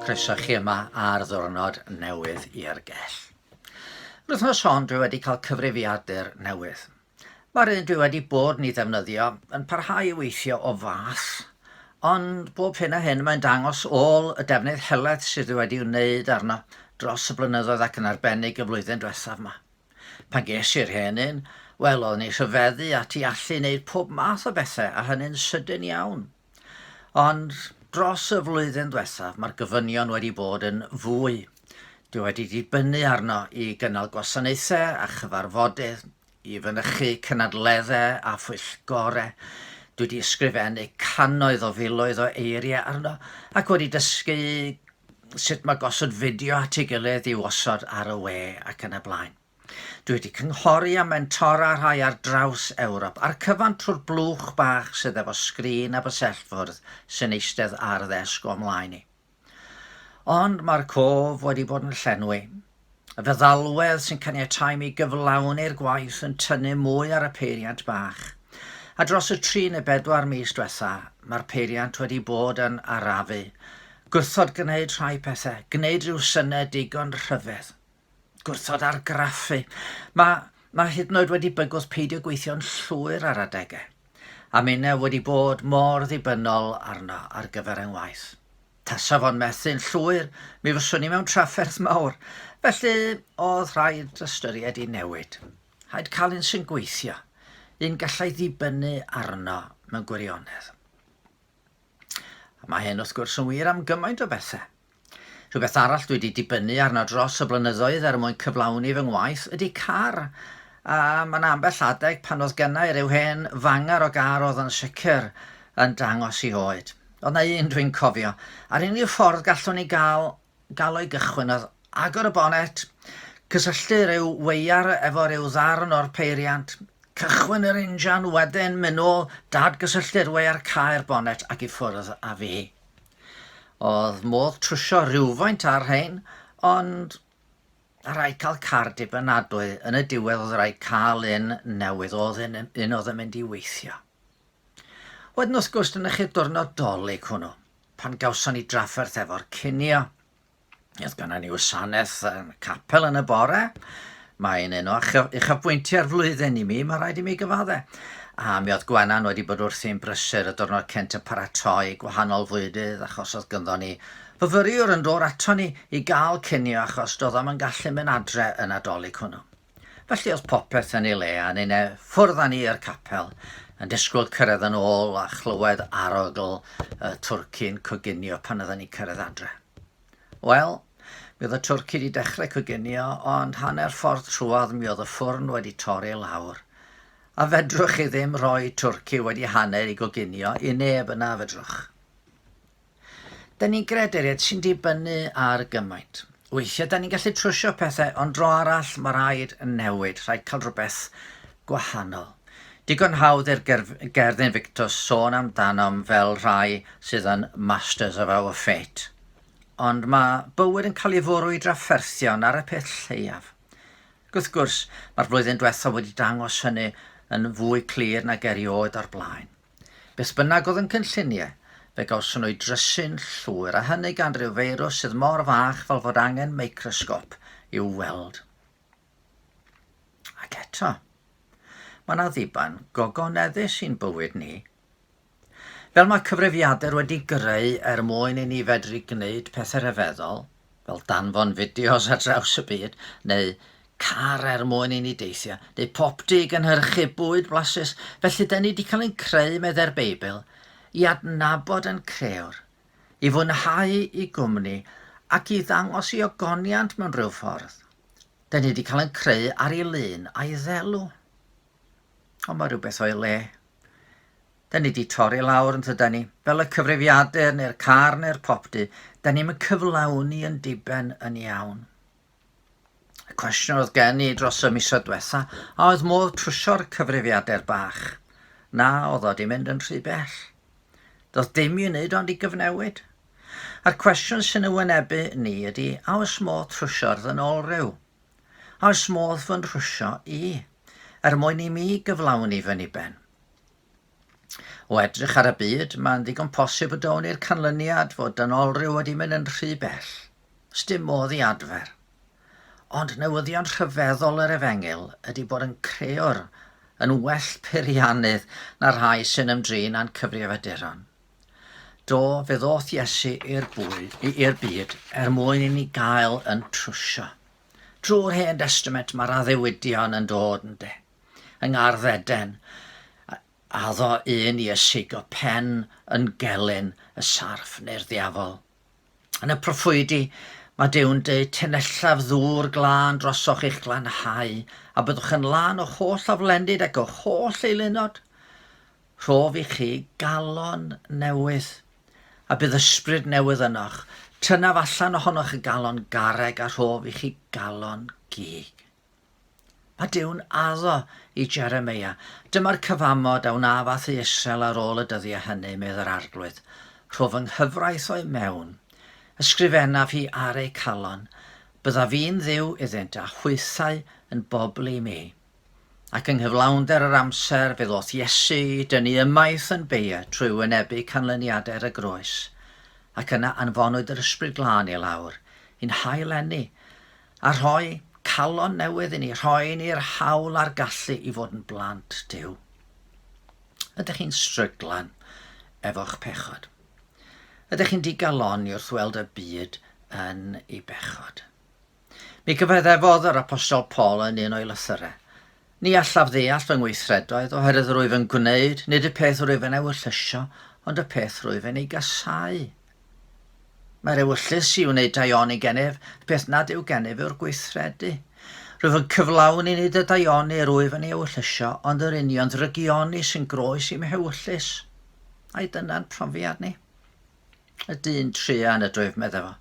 Croeso chi yma ar ddiwrnod newydd i'r Gell. Wythnos hon dwi wedi cael cyfrifiadur newydd. Mae'r un dwi wedi bod ni ddefnyddio yn parhau i weithio o fath, ond bob hyn a hyn mae'n dangos ôl y defnydd heledd sydd wedi wneud arno dros y blynyddoedd ac yn arbennig y flwyddyn diwethaf yma. Pan ges i'r hen un, wel, oedd ni rhyfeddu at i allu wneud pob math o bethau a hynny'n sydyn iawn. Ond dros y flwyddyn diwethaf, mae'r gofynion wedi bod yn fwy. Dwi wedi dibynnu arno i gynnal gwasanaethau a chyfarfodydd, i fynychu cynadleddau a phwyllgorau. Dwi wedi ysgrifennu cannoedd o filoedd o eiriau arno ac wedi dysgu sut mae gosod fideo at ei gilydd i osod ar y we ac yn y blaen. Dwi wedi cynghori a mentora rhai ar draws Ewrop a'r cyfan trwy'r blwch bach sydd efo sgrin a bysellfwrdd sy'n eistedd ar ddesg o ymlaen i. Ond mae'r cof wedi bod yn llenwi. Y feddalwedd sy'n caniatáu mi gyflawni'r gwaith yn tynnu mwy ar y peiriant bach. A dros y 3 neu 4 mis diwetha, mae'r peiriant wedi bod yn arafu. Gwrthod gwneud rhai pethau, gwneud rhyw syniad digon rhyfedd. Gwrthod argraffu. Mae hyd yn oed wedi bygwth peidio gweithio'n llwyr ar adegau. A minnau wedi bod mor ddibynnol arno ar gyfer ein waith. Tasaf o'n methu'n llwyr, mi fyswn i mewn trafferth mawr. Felly, oedd rhaid ystyried i newid. Rhaid cael un sy'n gweithio. Un gallai ddibynnu arno mewn gwirionedd. A mae hyn wrth gwrs yn wir am gymaint o bethau. Rhywbeth arall dwi wedi dibynnu arno dros y blynyddoedd mwyn cyflawni fy ngwaith ydy car. A mae'n ambell adeg pan oedd gennau ryw hen fangar o gar oedd yn sicr yn dangos i oed. Oedd na un dwi'n cofio, a'r unig ffordd gallwn ni gael o'i gychwyn oedd agor y bonet, cysylltu ryw weiar efo ryw ddarn o'r peiriant, cychwyn yr injan wedyn mynd nôl, dad gysylltu'r weiar cae'r bonet ac i ffwrdd a fi. Oedd modd trwsio rhywfaint ar rhain, ond a rhaid cael car dibynadwy yn y diwedd oedd rhaid cael un newydd oedd un oedd yn mynd i weithio. Wedyn wrth gwrs dyna chi'r diwrnod dolig hwnnw, pan gawson ni drafferth efo'r cinio. Oedd gynna ni wasanaeth yn Capel yn y bore. Mae'n un o uchafbwyntiau'r flwyddyn i mi, mae rhaid i mi gyfaddau. A mi oedd Gwennan wedi bod wrthi'n brysur y diwrnod cynt y paratoi gwahanol flwydydd achos oedd gynddon ni fyfyriwr yn dod ato ni i gael cinio achos doedd am yn gallu mynd adre yn adolyg hwnnw. Felly oedd popeth yn ei le a ni'n ffwrdd â ni i'r Capel yn disgwyl cyrraedd yn ôl a chlywed arogl twrci'n coginio pan oedden ni cyrraedd adre. Wel, mi oedd y twrci wedi dechrau coginio ond hanner ffordd trwodd mi oedd y ffwrn wedi torri lawr. A fedrwch chi ddim rhoi twrci wedi hanner i goginio i neb yna fedrwch. Da ni'n greaduriaid sy'n dibynnu ar gymaint. Weithiau, da ni'n gallu trwsio pethau, ond dro arall mae rhaid yn newid, rhaid cael rhywbeth gwahanol. Digon hawdd i'r gerdd Invictus sôn amdanom fel rhai sydd yn masters of our fate. Ond mae bywyd yn cael ei fwrw i drafferthion ar y peth lleiaf. Wrth gwrs, mae'r flwyddyn diwethaf wedi dangos hynny yn fwy clir nag erioed o'r blaen. Beth bynnag oedd yn cynlluniau, fe gawson nhw'i drysu'n llwyr a hynny gan ryw feirws sydd mor fach fel fod angen microsgop i'w weld. Ac eto, mae yna ddiban gogoneddus i'n bywyd ni. Fel mae cyfrifiadur wedi greu mwyn i ni fedru gwneud pethau rhyfeddol, fel danfon fideos ar draws y byd, neu car mwyn i ni deithio, neu popdy i gynhyrchu bwyd blasus, felly da ni wedi cael ein creu medde'r Beibl i adnabod yn crewr, i fwynhau i gwmni ac i ddangos i ogoniant mewn rhyw ffordd. Da ni wedi cael ein creu ar ei lun a'i ddelw. Ond mae rhywbeth o'i le. Da ni wedi torri lawr yn tydan ni, fel y cyfrifiadur neu'r car neu'r popdy, da ni'n cyflawni yn diben yn iawn. Y cwestiwn oedd gen i dros y misoedd diwetha, a oedd modd trwsio'r cyfrifiadur bach. Na, oedd o di mynd yn rhy bell. Doedd dim i wneud ond i gyfnewid. A'r cwestiwn sy'n y wynebu ni ydy, a oes modd trwsio'r ddynolryw? A oes modd fy'n trwsio i, mwyn i mi gyflawni fy niben? O edrych ar y byd, mae'n ddigon posib o dawn i'r canlyniad fod dynolryw wedi mynd yn rhy bell. Sdim modd i adfer. Ond newyddion rhyfeddol yr Efengil ydy bod yn crewr yn well peiriannydd na rhai sy'n ymdrin â'n cyfrifiaduron. Do, fe ddoth Iesu i'r byd mwyn i ni gael yn trwsio. Drwy'r Hen Testament mae'r addewidion yn dod ynddi. Yng Ngardd Eden, addo un i ysigo pen yn gelyn y sarf neu'r ddiafol. Yn y proffwydi, mae Dyw'n deud tenellaf ddŵr glân drosoch eich glanhau, a byddwch yn lan o holl aflendid ac o holl eilunod. Rhof i chi galon newydd, a bydd ysbryd newydd ynoch. Tynaf allan ohonoch y galon garreg a rhof i chi galon gig. Mae Dyw'n addo i Jeremia. Dyma'r cyfamod a wnafath i Israel ar ôl y dyddiau hynny, medd yr arglwydd. Rhof yng nghyfraith o'i mewn, ysgrifennaf hi ar ei calon, bydda fi'n dduw iddynt a chwythau yn bobl i mi. Ac yng nghyflawnder yr amser fe ddoth Iesu i dynnu ymaith yn beia trwy wynebu canlyniadau'r y groes, ac yna anfonwyd yr ysbryd glân i lawr, i'n hailenni, a rhoi calon newydd i ni, rhoi ni'r hawl a'r gallu i fod yn blant Duw. Ydych chi'n stryglan efo'ch pechod? Ydych chi'n digaloni wrth weld y byd yn ei bechod? Mi gyfeddefodd yr apostol Paul yn un o'i lythyrau. Ni allaf ddeall fy ngweithredoedd oherwydd rwyf yn gwneud, nid y peth rwyf yn ewyllysio, ond y peth rwyf yn ei gasau. Mae'r ewyllus i wneud daioni gennyf, peth nad yw gennyf yw'r gweithredu. Rwyf yn cyflawni nid y daioni rwyf yn ei ewyllysio, ond yr union ddrygioni sy'n groes i'm hewyllus. Ai dyna'n profiad ni? Y dyn tria yn y drwyf meddefo.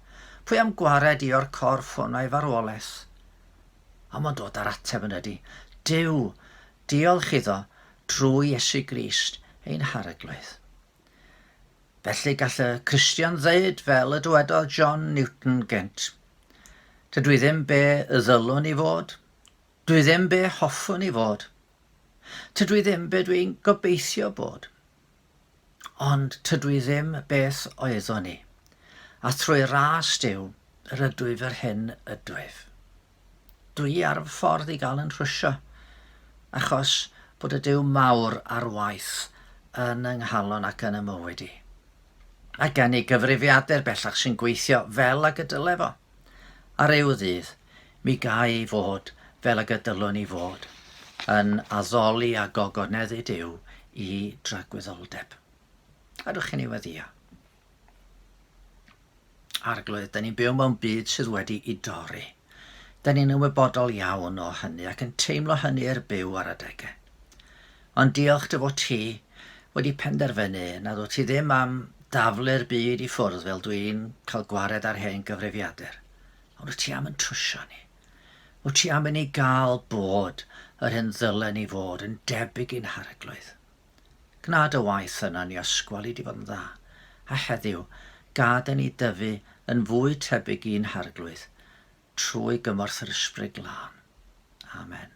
Pwy am gwared i o'r corff hwn a'i farwolaeth? A mae'n dod ar ateb yn ydy. Duw, diolch iddo drwy Iesu Grist ein haryglydd. Felly gall y Cristion ddeud fel y dywedodd John Newton gynt. Dydw i ddim be y ddylwn i fod. Dwi ddim be hoffwn i fod. Tydw i ddim be dwi'n gobeithio bod. Ond tydw i ddim beth oeddwn i. A trwy ras Duw, yr ydwyf yr hyn ydwyf. Dwi ar fy ffordd i gael yn rhwysio, achos bod y Duw mawr ar waith yn yng nghalon ac yn y mywyd i. A gen i gyfrifiadur bellach sy'n gweithio fel ag y dyle fo. A ryw ddydd, mi gai i fod fel ag y dylwn i fod, yn addoli a gogoneddu Duw i dragwyddoldeb. Adwch chi'n ei weddio. Arglwydd, da ni'n byw mewn byd sydd wedi i dorri. Da ni'n ymwybodol iawn o hynny ac yn teimlo hynny byw ar adegau. Ond diolch dy fod ti wedi penderfynu nad wyt ti ddim am daflu'r byd i ffwrdd fel dwi'n cael gwared ar hen gyfrifiadur. Ond wyt ti am yn trwsio ni. Wyt ti am yn ei gael bod yr hyn ddylen i fod yn debyg i'n haryglydd. Gnad y waith yna ni ysgol i di fod yn dda. A heddiw, gad ni dyfu yn fwy tebyg i'n haryglydd trwy gymorth yr ysbryd glân. Amen.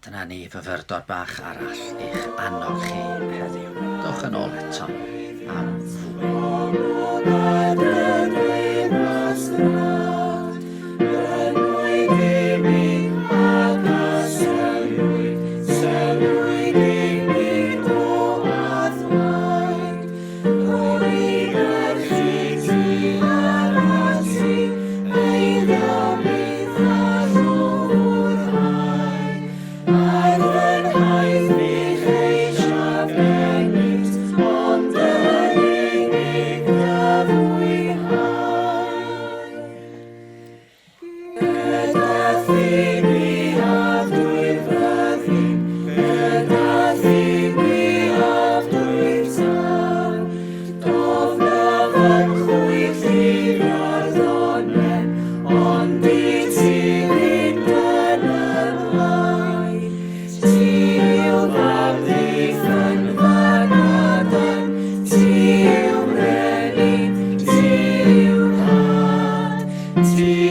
Dyna ni fyfyrdod bach arall i'ch annog chi heddiw. Dowch yn ôl eto am Ti